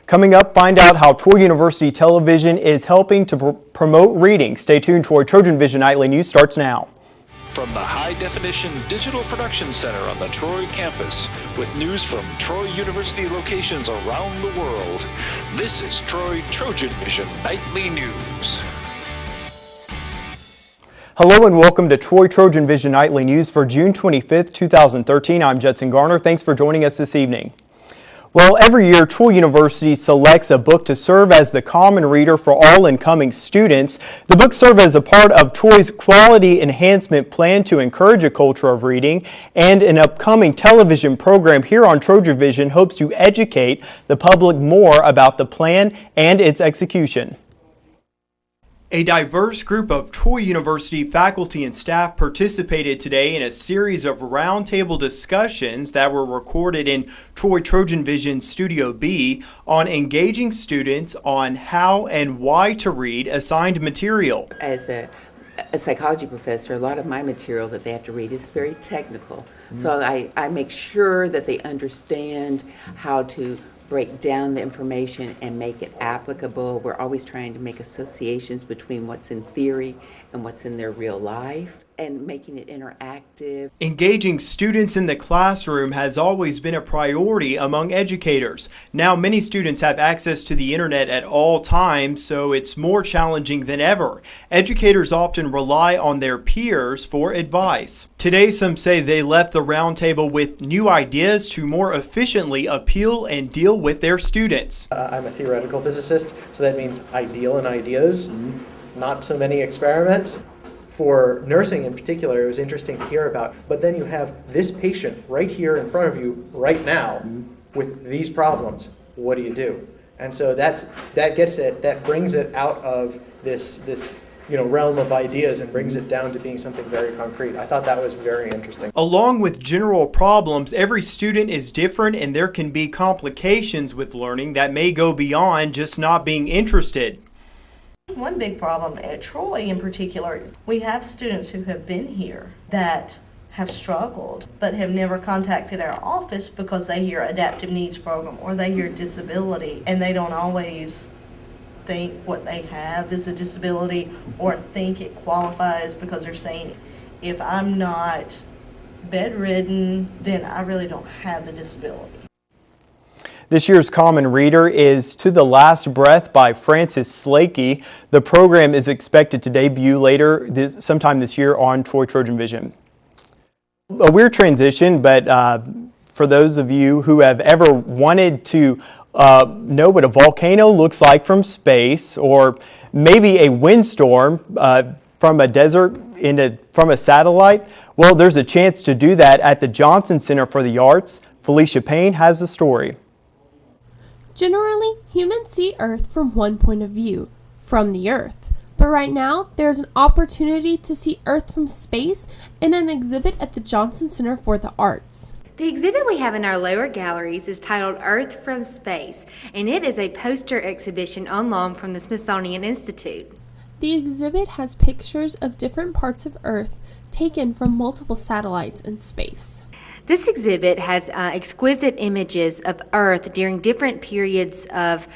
Coming up, find out how Troy University Television is helping to promote reading. Stay tuned. TrojanVision Nightly News starts now. From the High Definition Digital Production Center on the Troy campus, with news from Troy University locations around the world, this is TrojanVision Nightly News. Hello and welcome to TrojanVision Nightly News for June 25th, 2013. I'm Jetson Garner. Thanks for joining us this evening. Well, every year, Troy University selects a book to serve as the common reader for all incoming students. The books serve as a part of Troy's quality enhancement plan to encourage a culture of reading, and an upcoming television program here on TrojanVision hopes to educate the public more about the plan and its execution. A diverse group of Troy University faculty and staff participated today in a series of roundtable discussions that were recorded in Troy TrojanVision Studio B on engaging students on how and why to read assigned material. As a psychology professor, a lot of my material that they have to read is very technical. So I make sure that they understand how to break down the information and make it applicable. We're always trying to make associations between what's in theory and what's in their real life, and making it interactive. Engaging students in the classroom has always been a priority among educators. Now many students have access to the internet at all times, so it's more challenging than ever. Educators often rely on their peers for advice. Today, some say they left the roundtable with new ideas to more efficiently appeal and deal with their students. I'm a theoretical physicist, so that means I deal in ideas, not so many experiments. For nursing in particular, it was interesting to hear about, but then you have this patient right here in front of you right now with these problems. What do you do? And so that brings it out of this realm of ideas and brings it down to being something very concrete. I thought that was very interesting. Along with general problems, every student is different, and there can be complications with learning that may go beyond just not being interested. One big problem at Troy in particular, we have students who have been here that have struggled but have never contacted our office because they hear adaptive needs program or they hear disability, and they don't always think what they have is a disability or think it qualifies because they're saying, if I'm not bedridden, then I really don't have a disability. This year's Common Reader is To the Last Breath by Francis Slakey. The program is expected to debut sometime this year on Troy TrojanVision. A weird transition, but for those of you who have ever wanted to know what a volcano looks like from space, or maybe a windstorm from a desert from a satellite, well, there's a chance to do that at the Johnson Center for the Arts. Felicia Payne has the story. Generally, humans see Earth from one point of view, from the Earth. But right now, there's an opportunity to see Earth from space in an exhibit at the Johnson Center for the Arts. The exhibit we have in our lower galleries is titled Earth from Space, and it is a poster exhibition on loan from the Smithsonian Institute. The exhibit has pictures of different parts of Earth taken from multiple satellites in space. This exhibit has exquisite images of Earth during different periods of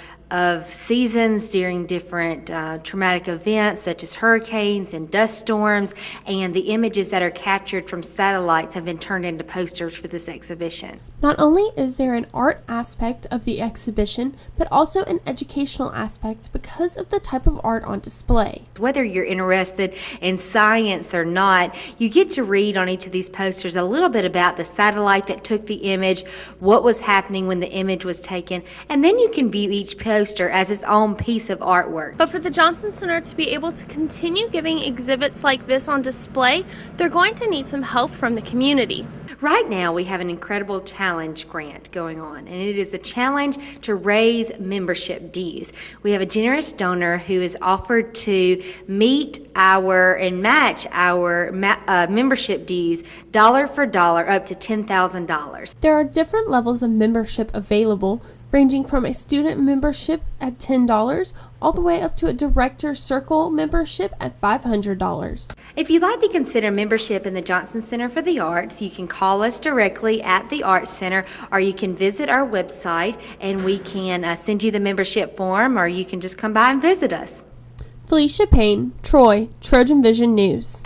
seasons, during different traumatic events such as hurricanes and dust storms, and the images that are captured from satellites have been turned into posters for this exhibition. Not only is there an art aspect of the exhibition, but also an educational aspect because of the type of art on display. Whether you're interested in science or not, you get to read on each of these posters a little bit about the satellite that took the image, what was happening when the image was taken, and then you can view each poster as its own piece of artwork. But for the Johnson Center to be able to continue giving exhibits like this on display, they're going to need some help from the community. Right now, we have an incredible challenge grant going on, and it is a challenge to raise membership dues. We have a generous donor who has offered to meet and match our membership dues dollar for dollar up to $10,000. There are different levels of membership available, ranging from a student membership at $10 all the way up to a Director's Circle membership at $500. If you'd like to consider membership in the Johnson Center for the Arts, you can call us directly at the Arts Center, or you can visit our website and we can send you the membership form, or you can just come by and visit us. Felicia Payne, Troy, TrojanVision News.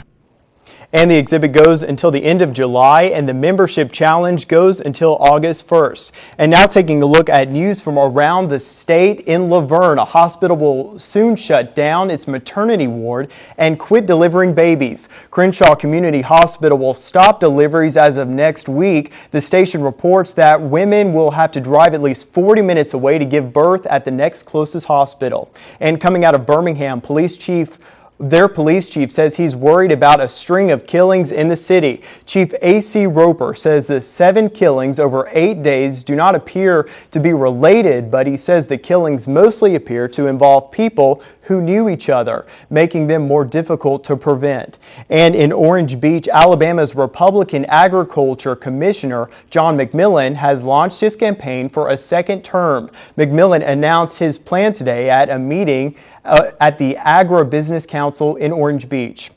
And the exhibit goes until the end of July, and the membership challenge goes until August 1st. And now taking a look at news from around the state. In Laverne, a hospital will soon shut down its maternity ward and quit delivering babies. Crenshaw Community Hospital will stop deliveries as of next week. The station reports that women will have to drive at least 40 minutes away to give birth at the next closest hospital. And coming out of Birmingham, their police chief says he's worried about a string of killings in the city. Chief A.C. Roper says the 7 killings over 8 days do not appear to be related, but he says the killings mostly appear to involve people who knew each other, making them more difficult to prevent. And in Orange Beach, Alabama's Republican Agriculture Commissioner John McMillan has launched his campaign for a second term. McMillan announced his plan today at a meeting at the Agribusiness Council in Orange Beach.